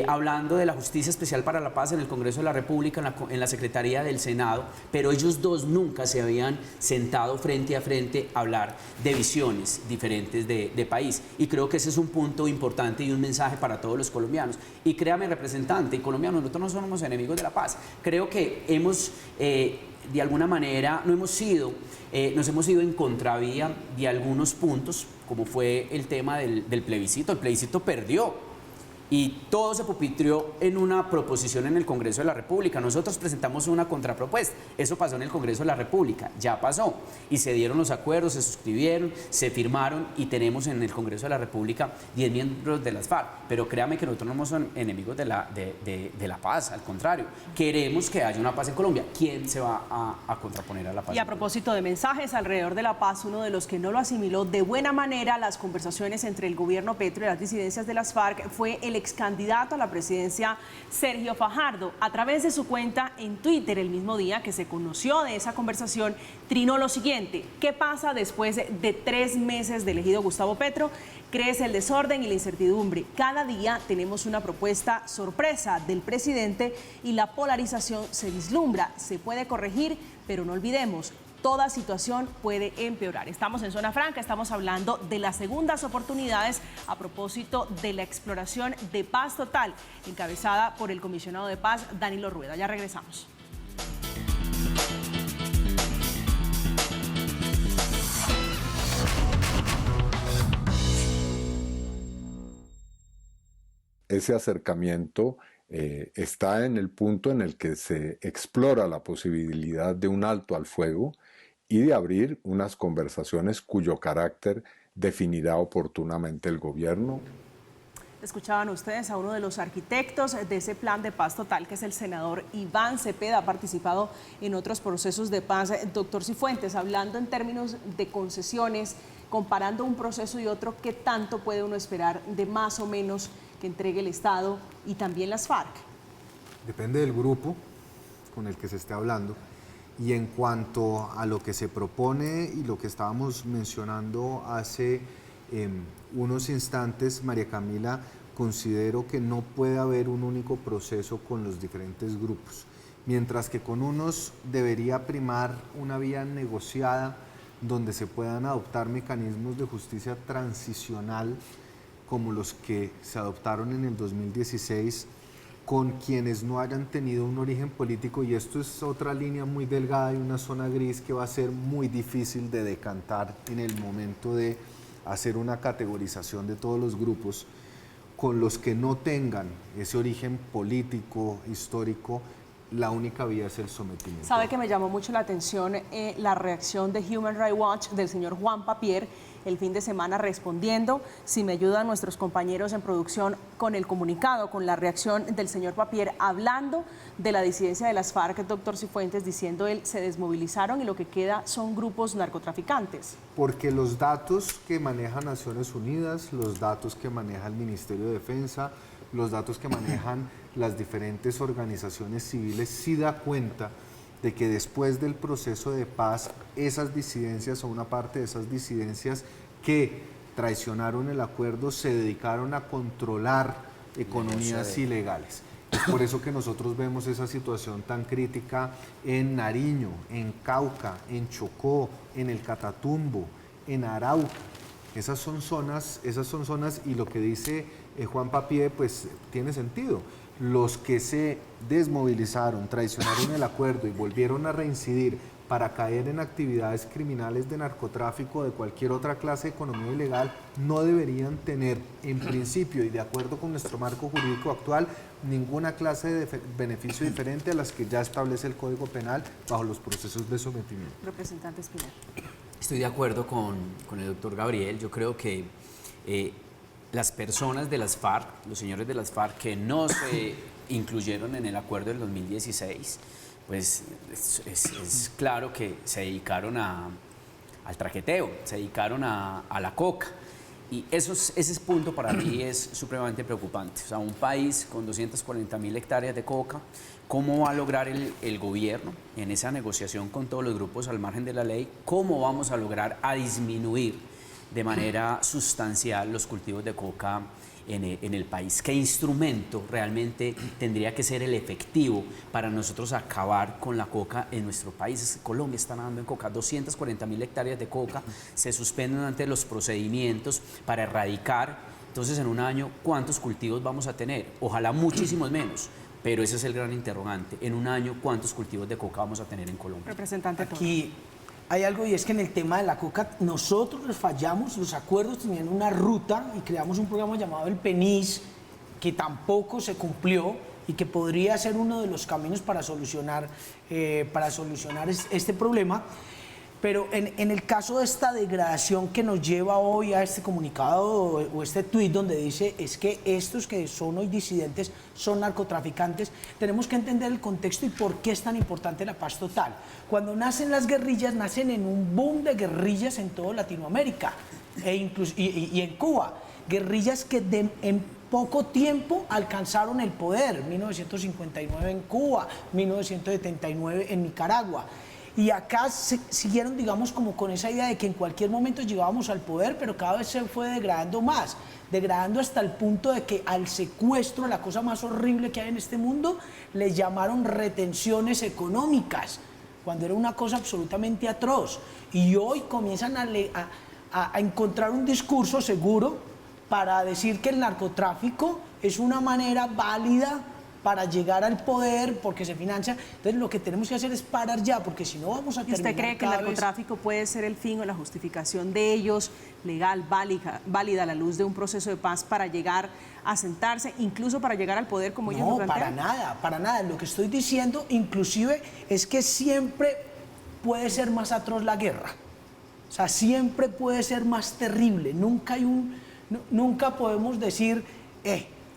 Speaker 2: hablando de la Justicia Especial para la Paz en el Congreso de la República, en la Secretaría del Senado, pero ellos dos nunca se habían sentado frente a frente a hablar de visiones diferentes de país. Y creo que ese es un punto importante y un mensaje para todos los colombianos. Y créame, representante, y colombianos, nosotros no somos enemigos de la paz. Creo que hemos, de alguna manera, nos hemos ido en contravía de algunos puntos, como fue el tema del plebiscito. El plebiscito perdió. Y todo se pupitrió en una proposición en el Congreso de la República. Nosotros presentamos una contrapropuesta. Eso pasó en el Congreso de la República, ya pasó. Y se dieron los acuerdos, se suscribieron, se firmaron, y tenemos en el Congreso de la República 10 miembros de las FARC. Pero créame que nosotros no somos enemigos de la paz, al contrario. Queremos que haya una paz en Colombia. ¿Quién se va a contraponer a la paz?
Speaker 1: Y a propósito de mensajes alrededor de la paz, uno de los que no lo asimiló de buena manera las conversaciones entre el gobierno Petro y las disidencias de las FARC fue el ex candidato a la presidencia Sergio Fajardo. A través de su cuenta en Twitter, el mismo día que se conoció de esa conversación, trinó lo siguiente: ¿qué pasa después de 3 meses de elegido Gustavo Petro? Crece el desorden y la incertidumbre. Cada día tenemos una propuesta sorpresa del presidente y la polarización se vislumbra. Se puede corregir, pero no olvidemos, toda situación puede empeorar. Estamos en Zona Franca, estamos hablando de las segundas oportunidades a propósito de la exploración de Paz Total, encabezada por el comisionado de Paz, Danilo Rueda. Ya regresamos.
Speaker 6: Ese acercamiento está en el punto en el que se explora la posibilidad de un alto al fuego y de abrir unas conversaciones cuyo carácter definirá oportunamente el gobierno.
Speaker 1: Escuchaban ustedes a uno de los arquitectos de ese plan de paz total, que es el senador Iván Cepeda. Ha participado en otros procesos de paz. Doctor Cifuentes, hablando en términos de concesiones, comparando un proceso y otro, ¿qué tanto puede uno esperar de más o menos que entregue el Estado y también las FARC?
Speaker 4: Depende del grupo con el que se esté hablando. Y en cuanto a lo que se propone y lo que estábamos mencionando hace unos instantes, María Camila, considero que no puede haber un único proceso con los diferentes grupos. Mientras que con unos debería primar una vía negociada donde se puedan adoptar mecanismos de justicia transicional como los que se adoptaron en el 2016 con quienes no hayan tenido un origen político, y esto es otra línea muy delgada y una zona gris que va a ser muy difícil de decantar en el momento de hacer una categorización de todos los grupos, con los que no tengan ese origen político, histórico. La única vía es el sometimiento.
Speaker 1: Sabe que me llamó mucho la atención la reacción de Human Rights Watch del señor Juan Papier el fin de semana respondiendo. Si me ayudan nuestros compañeros en producción con el comunicado, con la reacción del señor Papier hablando de la disidencia de las FARC, doctor Cifuentes, diciendo él, se desmovilizaron y lo que queda son grupos narcotraficantes.
Speaker 4: Porque los datos que maneja Naciones Unidas, los datos que maneja el Ministerio de Defensa, los datos que manejan las diferentes organizaciones civiles, sí da cuenta de que después del proceso de paz, esas disidencias o una parte de esas disidencias que traicionaron el acuerdo se dedicaron a controlar economías ilegales. Es por eso que nosotros vemos esa situación tan crítica en Nariño, en Cauca, en Chocó, en el Catatumbo, en Arauca. Esas son zonas y lo que dice Juan Papier pues tiene sentido. Los que se desmovilizaron, traicionaron el acuerdo y volvieron a reincidir para caer en actividades criminales de narcotráfico o de cualquier otra clase de economía ilegal, no deberían tener, en principio y de acuerdo con nuestro marco jurídico actual, ninguna clase de beneficio diferente a las que ya establece el Código Penal bajo los procesos de sometimiento.
Speaker 1: Representante Espinel.
Speaker 2: Estoy de acuerdo con el doctor Gabriel. Yo creo que las personas de las FARC, los señores de las FARC que no se incluyeron en el acuerdo del 2016, pues es claro que se dedicaron al traqueteo, se dedicaron a la coca. Y ese punto para mí es supremamente preocupante. O sea, un país con 240.000 hectáreas de coca, ¿cómo va a lograr el gobierno en esa negociación con todos los grupos al margen de la ley? ¿Cómo vamos a lograr disminuir de manera sustancial los cultivos de coca en el país? ¿Qué instrumento realmente tendría que ser el efectivo para nosotros acabar con la coca en nuestro país? Colombia está nadando en coca, 240.000 hectáreas de coca, se suspenden ante los procedimientos para erradicar. Entonces, en un año, ¿cuántos cultivos vamos a tener? Ojalá muchísimos menos, pero ese es el gran interrogante. En un año, ¿cuántos cultivos de coca vamos a tener en Colombia?
Speaker 1: Representante
Speaker 3: Aquí hay algo, y es que en el tema de la coca nosotros les fallamos. Los acuerdos tenían una ruta y creamos un programa llamado el PENIS que tampoco se cumplió y que podría ser uno de los caminos para solucionar este problema. Pero en el caso de esta degradación que nos lleva hoy a este comunicado o este tuit donde dice es que estos que son hoy disidentes son narcotraficantes, tenemos que entender el contexto y por qué es tan importante la paz total. Cuando nacen las guerrillas, nacen en un boom de guerrillas en toda Latinoamérica y en Cuba. Guerrillas que en poco tiempo alcanzaron el poder, 1959 en Cuba, 1979 en Nicaragua. Y acá siguieron, digamos, como con esa idea de que en cualquier momento llegábamos al poder, pero cada vez se fue degradando más, degradando hasta el punto de que al secuestro, la cosa más horrible que hay en este mundo, le llamaron retenciones económicas, cuando era una cosa absolutamente atroz. Y hoy comienzan a encontrar un discurso seguro para decir que el narcotráfico es una manera válida para llegar al poder, porque se financia. Entonces lo que tenemos que hacer es parar ya, porque si no vamos a terminar.
Speaker 1: ¿Y usted cree que el narcotráfico puede ser el fin o la justificación de ellos, legal, válida a la luz de un proceso de paz para llegar a sentarse, incluso para llegar al poder como ellos lo plantean?
Speaker 3: No, para nada. Lo que estoy diciendo, inclusive, es que siempre puede ser más atroz la guerra. O sea, siempre puede ser más terrible. Nunca podemos decir,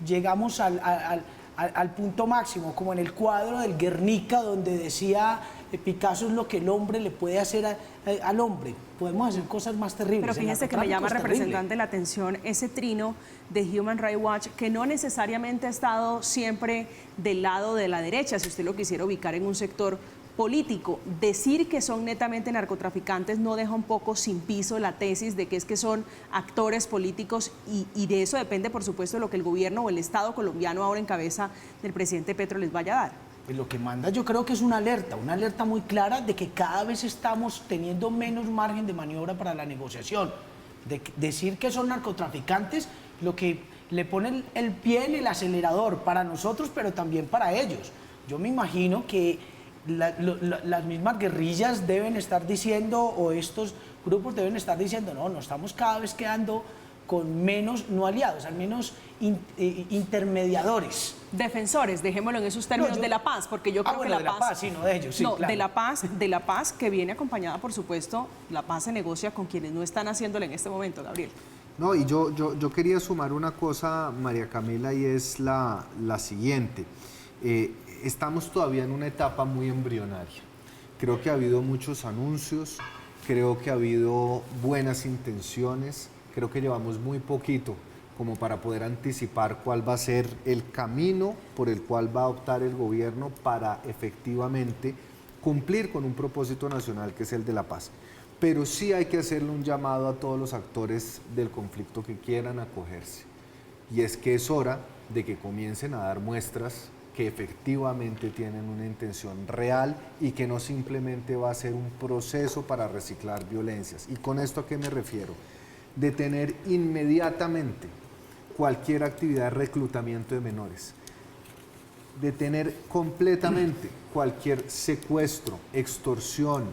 Speaker 3: llegamos al punto máximo, como en el cuadro del Guernica, donde decía Picasso es lo que el hombre le puede hacer al hombre. Podemos hacer cosas más terribles.
Speaker 1: Pero fíjese que me llama, representante, la atención ese trino de Human Rights Watch, que no necesariamente ha estado siempre del lado de la derecha, si usted lo quisiera ubicar en un sector político. Decir que son netamente narcotraficantes no deja un poco sin piso la tesis de que es que son actores políticos y de eso depende, por supuesto, lo que el gobierno o el Estado colombiano ahora en cabeza del presidente Petro les vaya a dar.
Speaker 3: Pues lo que manda yo creo que es una alerta muy clara de que cada vez estamos teniendo menos margen de maniobra para la negociación. Decir que son narcotraficantes, lo que le pone el pie en el acelerador para nosotros, pero también para ellos. Yo me imagino que las mismas guerrillas deben estar diciendo, o estos grupos deben estar diciendo, no, nos estamos cada vez quedando con menos, no aliados, al menos intermediadores.
Speaker 1: Defensores, dejémoslo en esos términos, de la paz, porque yo creo que
Speaker 3: de la paz, sí, no de ellos, sí,
Speaker 1: no,
Speaker 3: claro.
Speaker 1: de la paz que viene acompañada, por supuesto, la paz se negocia con quienes no están haciéndole en este momento, Gabriel.
Speaker 4: No, y yo quería sumar una cosa, María Camila, y es la siguiente. Estamos todavía en una etapa muy embrionaria. Creo que ha habido muchos anuncios, creo que ha habido buenas intenciones, creo que llevamos muy poquito como para poder anticipar cuál va a ser el camino por el cual va a optar el gobierno para efectivamente cumplir con un propósito nacional que es el de la paz. Pero sí hay que hacerle un llamado a todos los actores del conflicto que quieran acogerse. Y es que es hora de que comiencen a dar muestras que efectivamente tienen una intención real y que no simplemente va a ser un proceso para reciclar violencias. ¿Y con esto a qué me refiero? Detener inmediatamente cualquier actividad de reclutamiento de menores. Detener completamente cualquier secuestro, extorsión,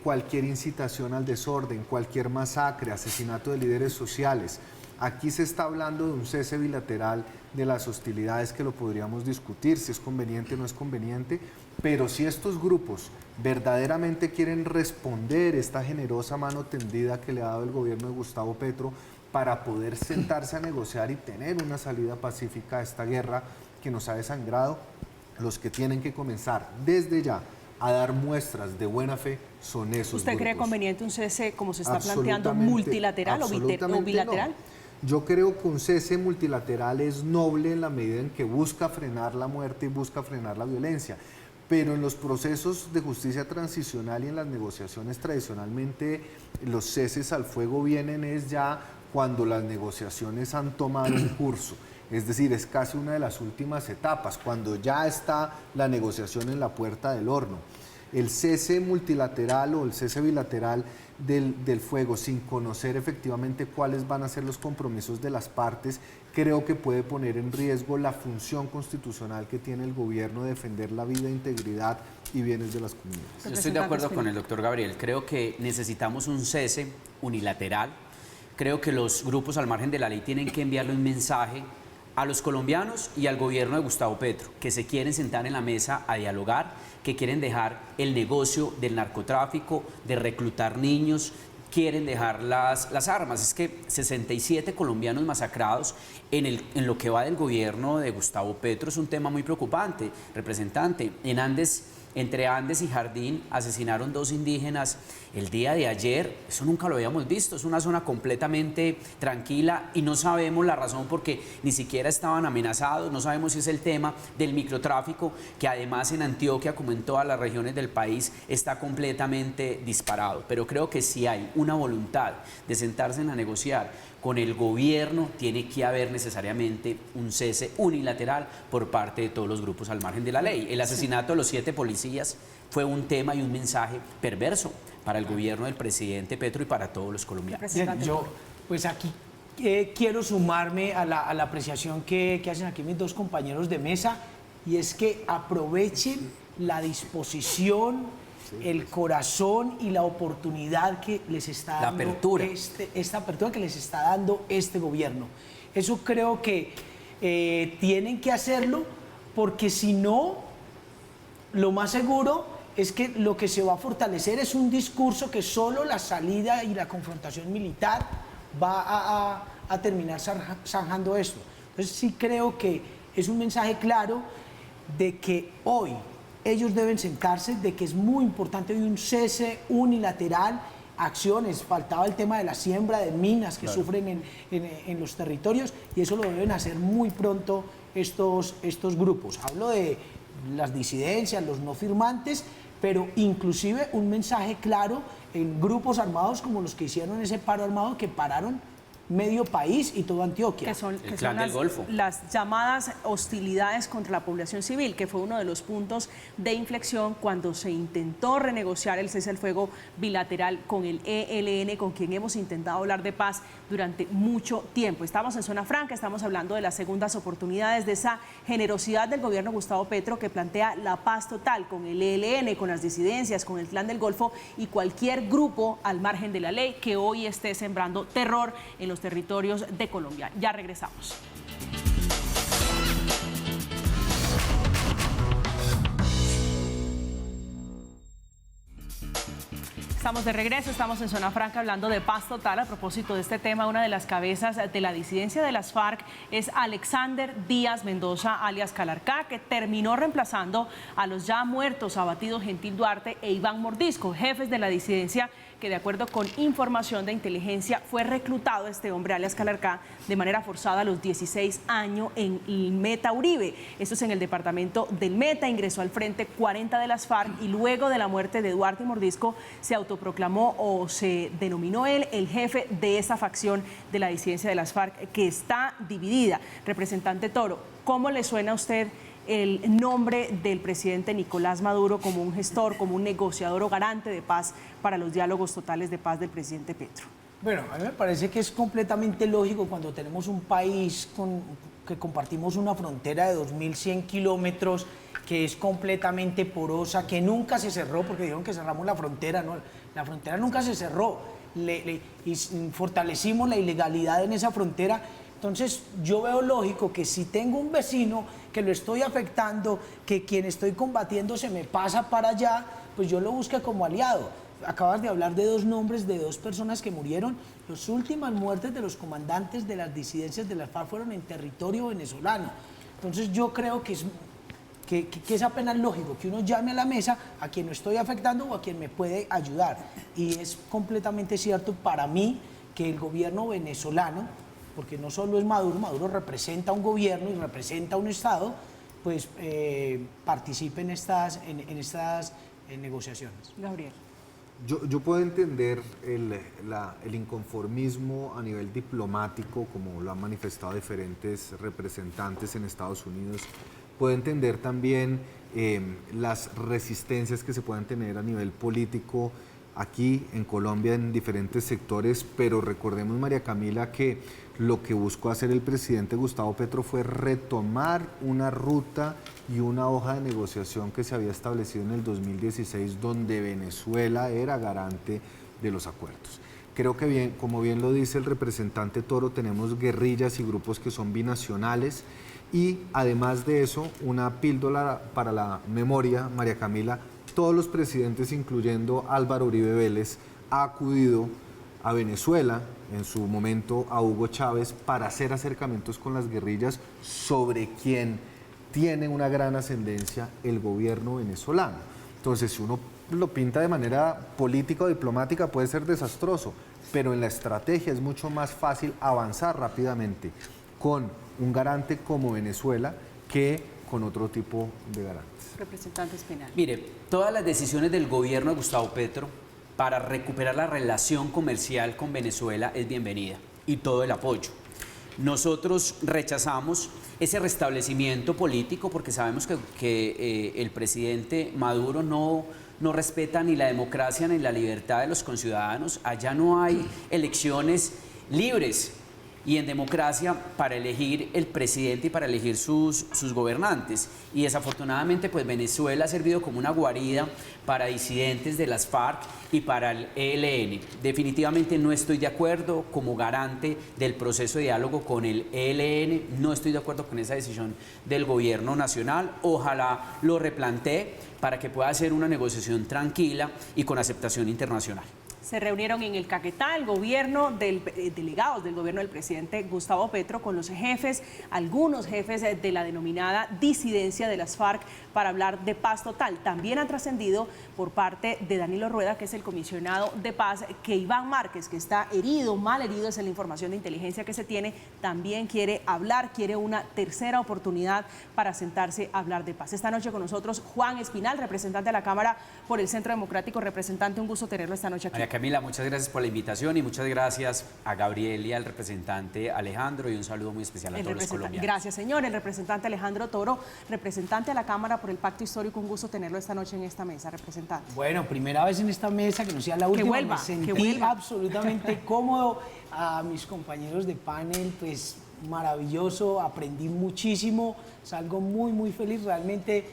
Speaker 4: cualquier incitación al desorden, cualquier masacre, asesinato de líderes sociales. Aquí se está hablando de un cese bilateral de las hostilidades que lo podríamos discutir, si es conveniente o no es conveniente, pero si estos grupos verdaderamente quieren responder esta generosa mano tendida que le ha dado el gobierno de Gustavo Petro para poder sentarse a negociar y tener una salida pacífica a esta guerra que nos ha desangrado, los que tienen que comenzar desde ya a dar muestras de buena fe son esos
Speaker 1: ¿Usted cree
Speaker 4: grupos.
Speaker 1: conveniente un cese, como se está planteando, multilateral o bilateral?
Speaker 4: No. Yo creo que un cese multilateral es noble en la medida en que busca frenar la muerte y busca frenar la violencia. Pero en los procesos de justicia transicional y en las negociaciones tradicionalmente los ceses al fuego vienen es ya cuando las negociaciones han tomado un curso. Es decir, es casi una de las últimas etapas, cuando ya está la negociación en la puerta del horno. El cese multilateral o el cese bilateral del fuego, sin conocer efectivamente cuáles van a ser los compromisos de las partes, creo que puede poner en riesgo la función constitucional que tiene el gobierno de defender la vida, integridad y bienes de las comunidades.
Speaker 2: Yo estoy de acuerdo con el doctor Gabriel. Creo que necesitamos un cese unilateral. Creo que los grupos al margen de la ley tienen que enviarle un mensaje a los colombianos y al gobierno de Gustavo Petro, que se quieren sentar en la mesa a dialogar, que quieren dejar el negocio del narcotráfico, de reclutar niños, quieren dejar las armas. Es que 67 colombianos masacrados en lo que va del gobierno de Gustavo Petro es un tema muy preocupante. Representante, entre Andes y Jardín asesinaron 2 indígenas el día de ayer. Eso nunca lo habíamos visto. Es una zona completamente tranquila y no sabemos la razón porque ni siquiera estaban amenazados. No sabemos si es el tema del microtráfico, que además en Antioquia, como en todas las regiones del país, está completamente disparado. Pero creo que si hay una voluntad de sentarse a negociar con el gobierno, tiene que haber necesariamente un cese unilateral por parte de todos los grupos al margen de la ley. El asesinato de los 7 policías fue un tema y un mensaje perverso para el gobierno del presidente Petro y para todos los colombianos.
Speaker 3: Bien, yo pues aquí quiero sumarme a la apreciación que hacen aquí mis 2 compañeros de mesa, y es que aprovechen la disposición, el corazón y la oportunidad que les está dando esta apertura que les está dando este gobierno. Eso creo que tienen que hacerlo, porque si no, lo más seguro es que lo que se va a fortalecer es un discurso que solo la salida y la confrontación militar va a terminar zanjando esto. Entonces sí creo que es un mensaje claro de que hoy ellos deben sentarse, de que es muy importante hoy un cese unilateral, acciones. Faltaba el tema de la siembra de minas que sufren en los territorios, y eso lo deben hacer muy pronto estos grupos. Hablo de las disidencias, los no firmantes, pero inclusive un mensaje claro en grupos armados como los que hicieron ese paro armado, que pararon medio país y todo Antioquia.
Speaker 1: Que son
Speaker 2: Golfo.
Speaker 1: las llamadas hostilidades contra la población civil, que fue uno de los puntos de inflexión cuando se intentó renegociar el cese al fuego bilateral con el ELN, con quien hemos intentado hablar de paz durante mucho tiempo. Estamos en Zona Franca, estamos hablando de las segundas oportunidades, de esa generosidad del gobierno Gustavo Petro que plantea la paz total con el ELN, con las disidencias, con el Clan del Golfo y cualquier grupo al margen de la ley que hoy esté sembrando terror en los territorios de Colombia. Ya regresamos. Estamos de regreso, estamos en Zona Franca hablando de paz total. A propósito de este tema, una de las cabezas de la disidencia de las FARC es Alexander Díaz Mendoza, alias Calarcá, que terminó reemplazando a los ya muertos abatidos Gentil Duarte e Iván Mordisco, jefes de la disidencia, que de acuerdo con información de inteligencia fue reclutado este hombre, alias Calarcá, de manera forzada a los 16 años en el Meta Uribe. Esto es en el departamento del Meta, ingresó al frente 40 de las FARC y luego de la muerte de Duarte y Mordisco se autoproclamó o se denominó él el jefe de esa facción de la disidencia de las FARC que está dividida. Representante Toro, ¿cómo le suena a usted el nombre del presidente Nicolás Maduro como un gestor, como un negociador o garante de paz para los diálogos totales de paz del presidente Petro?
Speaker 3: Bueno, a mí me parece que es completamente lógico cuando tenemos un país que compartimos una frontera de 2.100 kilómetros, que es completamente porosa, que nunca se cerró, porque dijeron que cerramos la frontera, no, la frontera nunca se cerró, y fortalecimos la ilegalidad en esa frontera. Entonces yo veo lógico que si tengo un vecino que lo estoy afectando, que quien estoy combatiendo se me pasa para allá, pues yo lo busque como aliado. Acabas de hablar de dos nombres de dos personas que murieron. Las últimas muertes de los comandantes de las disidencias de las FARC fueron en territorio venezolano. Entonces yo creo que es apenas lógico que uno llame a la mesa a quien no estoy afectando o a quien me puede ayudar. Y es completamente cierto para mí que el gobierno venezolano, porque no solo es Maduro, Maduro representa un gobierno y representa un Estado, pues participe en estas negociaciones.
Speaker 1: Gabriel.
Speaker 4: Yo puedo entender el inconformismo a nivel diplomático, como lo han manifestado diferentes representantes en Estados Unidos. Puedo entender también las resistencias que se puedan tener a nivel político aquí en Colombia en diferentes sectores, pero recordemos, María Camila, que lo que buscó hacer el presidente Gustavo Petro fue retomar una ruta y una hoja de negociación que se había establecido en el 2016, donde Venezuela era garante de los acuerdos. Creo que bien, como bien lo dice el representante Toro, tenemos guerrillas y grupos que son binacionales y además de eso, una píldora para la memoria, María Camila. Todos los presidentes, incluyendo Álvaro Uribe Vélez, ha acudido a Venezuela, en su momento a Hugo Chávez, para hacer acercamientos con las guerrillas sobre quien tiene una gran ascendencia, el gobierno venezolano. Entonces, si uno lo pinta de manera política o diplomática, puede ser desastroso, pero en la estrategia es mucho más fácil avanzar rápidamente con un garante como Venezuela que con otro tipo de garantes.
Speaker 1: Representante Espinal.
Speaker 2: Mire, todas las decisiones del gobierno de Gustavo Petro para recuperar la relación comercial con Venezuela es bienvenida y todo el apoyo. Nosotros rechazamos ese restablecimiento político porque sabemos que el presidente Maduro no respeta ni la democracia ni la libertad de los conciudadanos. Allá no hay elecciones libres y en democracia para elegir el presidente y para elegir sus gobernantes. Y desafortunadamente pues Venezuela ha servido como una guarida para disidentes de las FARC y para el ELN. Definitivamente no estoy de acuerdo como garante del proceso de diálogo con el ELN, no estoy de acuerdo con esa decisión del gobierno nacional. Ojalá lo replantee para que pueda hacer una negociación tranquila y con aceptación internacional.
Speaker 1: Se reunieron en el Caquetá el gobierno delegados del gobierno del presidente Gustavo Petro con los jefes, algunos jefes de la denominada disidencia de las FARC para hablar de paz total. También ha trascendido por parte de Danilo Rueda, que es el comisionado de paz, que Iván Márquez, que está herido, mal herido, esa es la información de inteligencia que se tiene, también quiere hablar, quiere una tercera oportunidad para sentarse a hablar de paz. Esta noche con nosotros Juan Espinal, representante de la Cámara por el Centro Democrático. Representante, un gusto tenerlo esta noche aquí.
Speaker 2: María Camila, muchas gracias por la invitación y muchas gracias a Gabriel y al representante Alejandro, y un saludo muy especial a todos los colombianos.
Speaker 1: Gracias, señor. El representante Alejandro Toro, representante de la Cámara por el Pacto Histórico, un gusto tenerlo esta noche en esta mesa, representante.
Speaker 3: Bueno, primera vez en esta mesa, que no sea la última.
Speaker 1: Que vuelva,
Speaker 3: me sentí
Speaker 1: que vuelva.
Speaker 3: absolutamente cómodo. A mis compañeros de panel, pues maravilloso, aprendí muchísimo, salgo muy feliz, realmente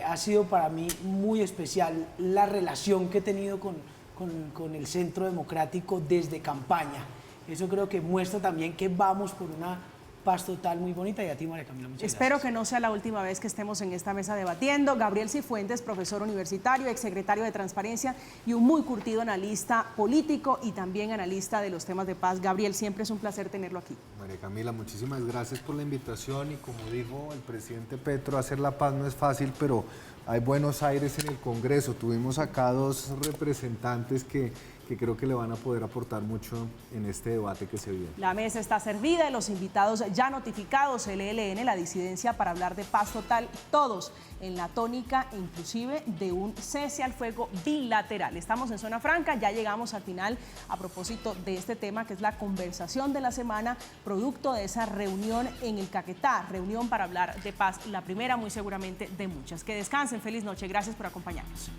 Speaker 3: ha sido para mí muy especial la relación que he tenido con el Centro Democrático desde campaña. Eso creo que muestra también que vamos por una paz total muy bonita. Y a ti, María Camila, muchas gracias.
Speaker 1: Espero que no sea la última vez que estemos en esta mesa debatiendo. Gabriel Cifuentes, profesor universitario, exsecretario de Transparencia y un muy curtido analista político y también analista de los temas de paz. Gabriel, siempre es un placer tenerlo aquí.
Speaker 4: María Camila, muchísimas gracias por la invitación, y como dijo el presidente Petro, hacer la paz no es fácil, pero hay buenos aires en el Congreso. Tuvimos acá dos representantes que creo que le van a poder aportar mucho en este debate que se viene.
Speaker 1: La mesa está servida y los invitados ya notificados, el ELN, la disidencia, para hablar de paz total, todos en la tónica inclusive de un cese al fuego bilateral. Estamos en Zona Franca, ya llegamos al final a propósito de este tema, que es la conversación de la semana, producto de esa reunión en el Caquetá, reunión para hablar de paz, la primera muy seguramente de muchas. Que descansen, feliz noche, gracias por acompañarnos.